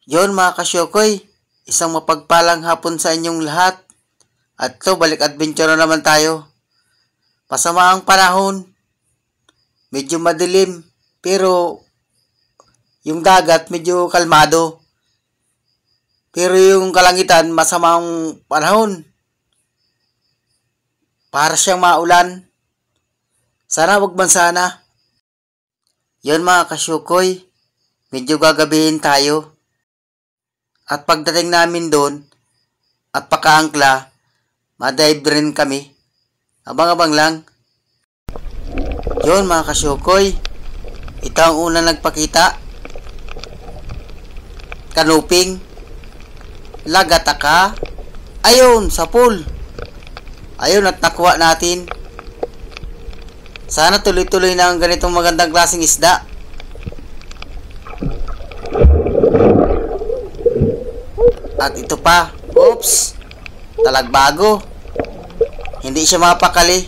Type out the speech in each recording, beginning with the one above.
Yon mga kasyokoy, isang mapagpalang hapon sa inyong lahat. At to, balik adventure na naman tayo. Masama ang panahon. Medyo madilim. Pero yung dagat medyo kalmado. Pero yung kalangitan, masama ang panahon. Para siyang maulan. Sana wag man sana. Yon mga kasyokoy, medyo gagabihin tayo. At pagdating namin doon, at pakaangkla, madive rin kami. Abang-abang lang. Yun mga kasyokoy, ito ang unang nagpakita. Kanuping. Lagataka. Ayun, sa pool. Ayun, at nakuha natin. Sana tuloy-tuloy na ang ganitong magandang klaseng isda. At ito pa, oops, talagbago. Hindi siya mapakali.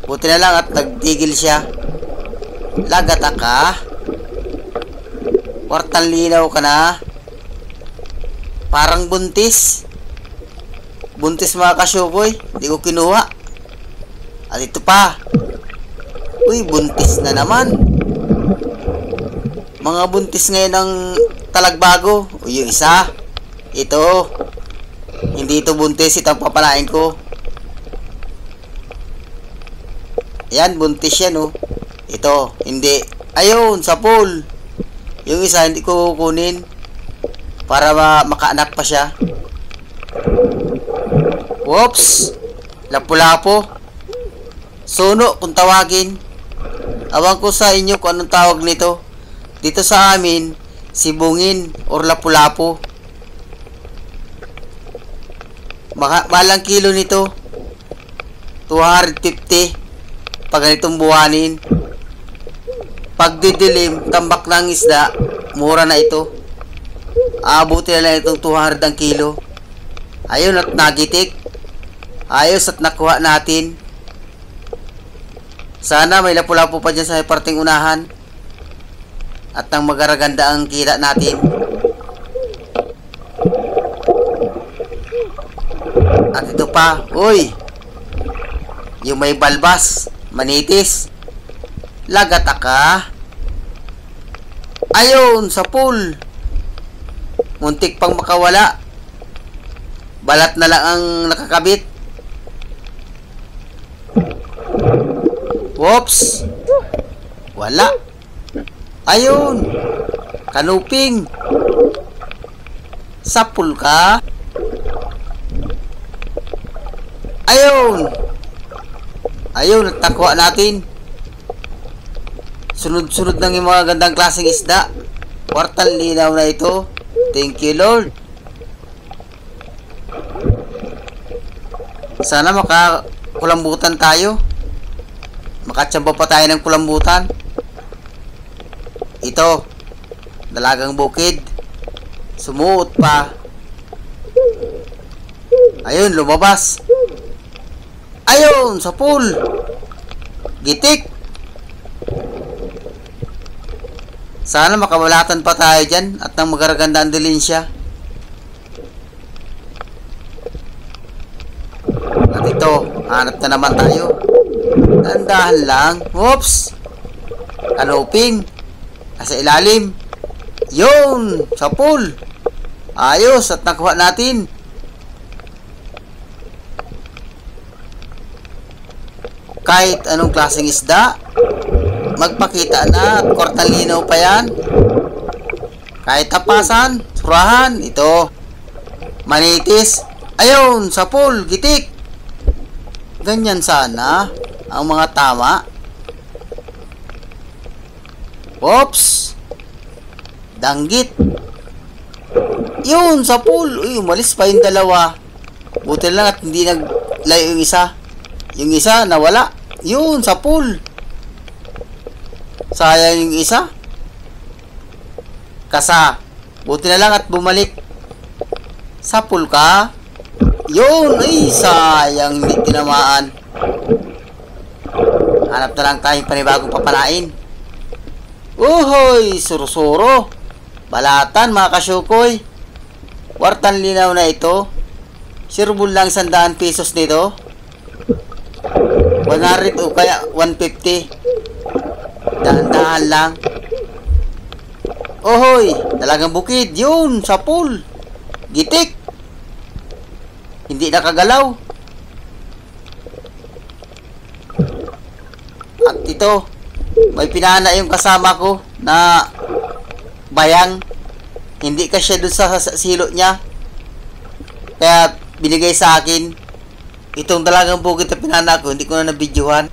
Buti na lang at nagtigil siya. Lagataka. Kwartang linaw ka na. Parang buntis. Buntis mga kasyokoy, hindi ko kinuha. At ito pa. Uy, buntis na naman. Mga buntis ngayon ng talagbago. O yung isa. Ito. Hindi ito buntis. Ito ang papalain ko. Ayan, buntis yan oh. Ito, hindi. Ayun, sa pool. Yung isa, hindi ko kukunin. Para makaanak pa siya. Whoops. Lapu-lapo. Suno kung tawagin. Awang ko sa inyo kung anong tawag nito. Dito sa amin, sibungin or lapu-lapo. Malang kilo nito. 250. Pag ganitong buwanin. Pag didilim, tambak ng isda, mura na ito. Aabuti na lang itong 200 ang kilo. Ayun at nagitik. Ayos at nakuha natin. Sana may lapu-lapu pa dyan sa parting unahan. At nang magaraganda ang kita natin. At ito pa. Uy! Yung may balbas. Manitis. Lagataka. Ayun! Sa pool. Muntik pang makawala. Balat na lang ang nakakabit. Whoops! Wala. Ayun! Kanuping! Sapul ka? Ayun! Ayun, natakuha natin. Sunod-sunod ng mga gandang klaseng isda. Kwartal linaw na ito. Thank you, Lord. Sana makakulambutan tayo. Makatsamba pa tayo ng kulambutan. Ito, dalagang bukid. Sumuot pa. Ayun, lumabas. Ayun, sa pool. Gitik. Sana makabalatan pa tayo dyan at nang magaraganda ang dilensya. At ito, hanap na naman tayo. Dandahan lang. Whoops. Kanuping. Nasa ilalim. Yun! Sa pool. Ayos at nakuha natin. Kahit anong klaseng isda, magpakita na at kwartang linaw pa yan. Kahit tapasan, surahan, ito. Manitis. Ayun! Sa pool. Gitik. Ganyan sana ang mga tama. Oops! Danggit. Yun, sa pool. Uy, umalis pa yung dalawa. Buti lang at hindi naglayo yung isa. Yung isa, nawala. Yun, sa pool. Sayang yung isa. Kasa. Buti na lang at bumalik. Sa pool ka. Yun, ay, sayang. Hindi tinamaan. Hanap na lang tayong panibagong papanain. Uhoy, suro-suro. Balatan mga kasyukoy. Wartan linaw na ito. Sureball lang 100 pesos nito. 100 o kaya 150. Dahan-dahan lang. Ohoy, talagang bukid. Yun, sa pool. Gitik. Hindi nakagalaw. At ito, may pinana yung kasama ko na bayang. Hindi kasi doon sa silo niya. Kaya binigay sa akin. Itong talagang bukid na pinana ko, hindi ko na nabidyohan.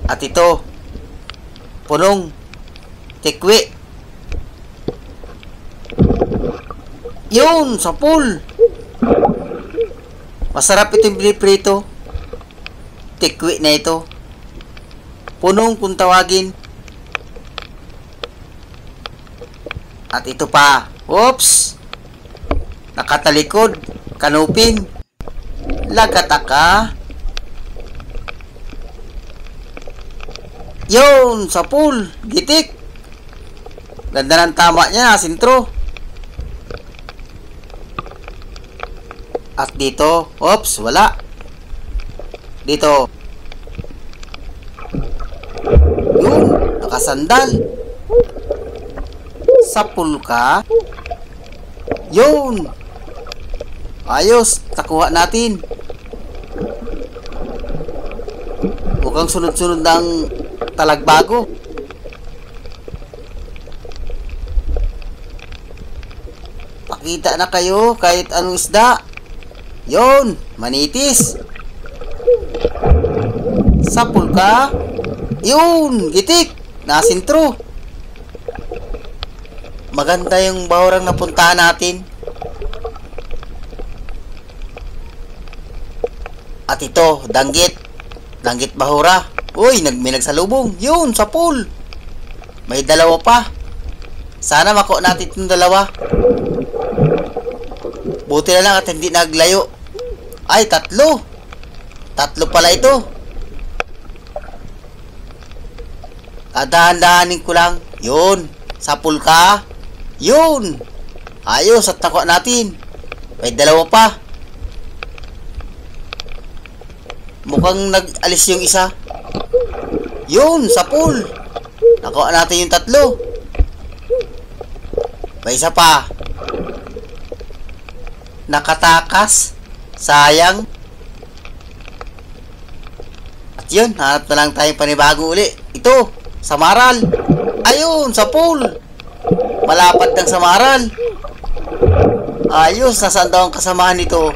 At ito, punong tikwi. Yun, sa pool. Masarap itong biniprito. Tikwi na ito. Punong kung tawagin. At ito pa. Oops. Nakatalikod. Kanuping. Lagataka. Yun, sa pool. Gitik. Ganda ng tama niya, sintro. At dito, oops, wala. Dito. Yun, nakasandal. Sa pool ka. Yun. Ayos, nakuha natin. Mukhang sunod-sunod ng talagbago. Pakita na kayo kahit anong isda. Yun, manitis. Sapul ka. Yun, gitik. Nasintro. Maganda yung bahurang napuntahan natin. At ito, danggit. Danggit bahura. Uy, may nagsalubong. Yun, sa pool. May dalawa pa. Sana mako natin itong dalawa. Buti na lang at hindi naglayo. Ay, tatlo. Tatlo pala ito. Dahan-dahanin ko lang. Yun, sa pool ka. Yun. Ayos, at nakuha natin. May dalawa pa. Mukhang nag-alis yung isa. Yun, sa pool. Nakuha natin yung tatlo. May isa pa. Nakatakas. Sayang. At yun, hanap na lang tayong panibagong uli. Ito, samaral. Ayun, sa pool. Malapad ng samaral. Ayos, nasaan daw ang kasamahan nito?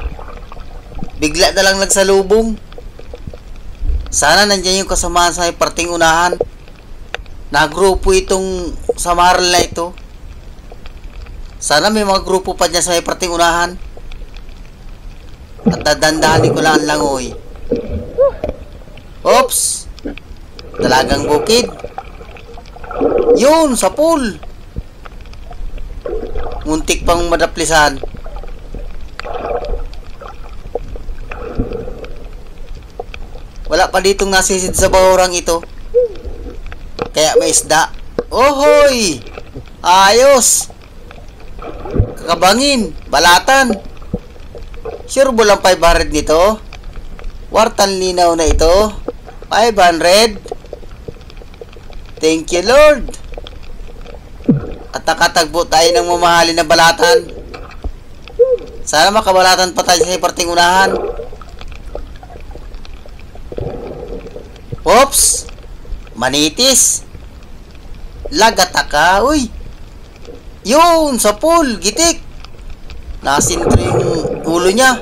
Bigla na lang nagsalubong. Sana nandiyan yung kasamahan sa may parting unahan. Nagrupo itong samaral na ito. Sana may mga grupo pa dyan sa may parting unahan. At dadandahanin ko lang ang langoy. Oops! Talagang bukid. Yun, sa pool. Muntik pang madaplisan. Wala pa ditong nasisid sa bahurang ito. Kaya may isda. Ohoy! Ayos! Kakabangin. Balatan. Sureball ang 500 nito. Wartan linaw na ito. 500. Thank you, Lord. At nakatagbo tayo ng mamahalin na balatan. Sana makabalatan pa tayo sa parting unahan. Oops! Manitis. Lagataka. Uy! Yun! Sa pool! Gitik! Nasintro yung ulo niya.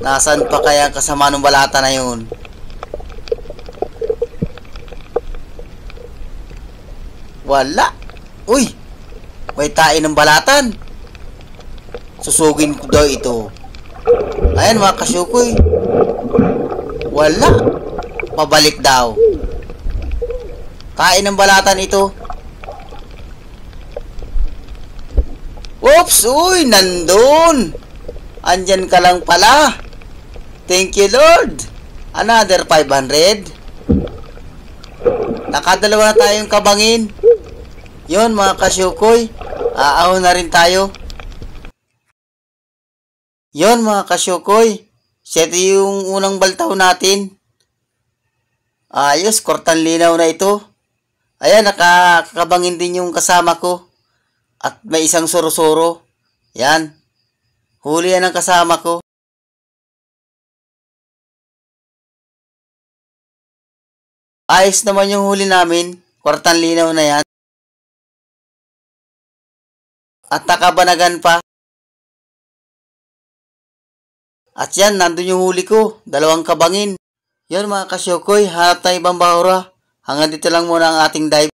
Nasaan pa kaya ang kasama ng balata na yun? Wala. Uy! May tae ng balatan. Susugin ko daw ito. Ayan mga kasyukoy. Wala. Pabalik daw. Tae ng balatan ito. Oops! Uy! Nandun! Andyan ka lang pala. Thank you, Lord. Another 500. Nakadalawa na tayong kabangin. Yon mga kasyukoy, aahon na rin tayo. Yon mga kasyukoy, ito yung unang baltaw natin. Ayos, kortan linaw na ito. Ayan, nakakabangin din yung kasama ko. At may isang soro-soro. Yan. Huli yan ang kasama ko. Ayos naman yung huli namin. Kwartan linaw na yan. At nakabanagan pa. At yan, nandun yung huli ko. 2 kabangin. Yan mga kasyukoy, hanap tayo ibang bahura. Hanggang dito lang muna ang ating dive.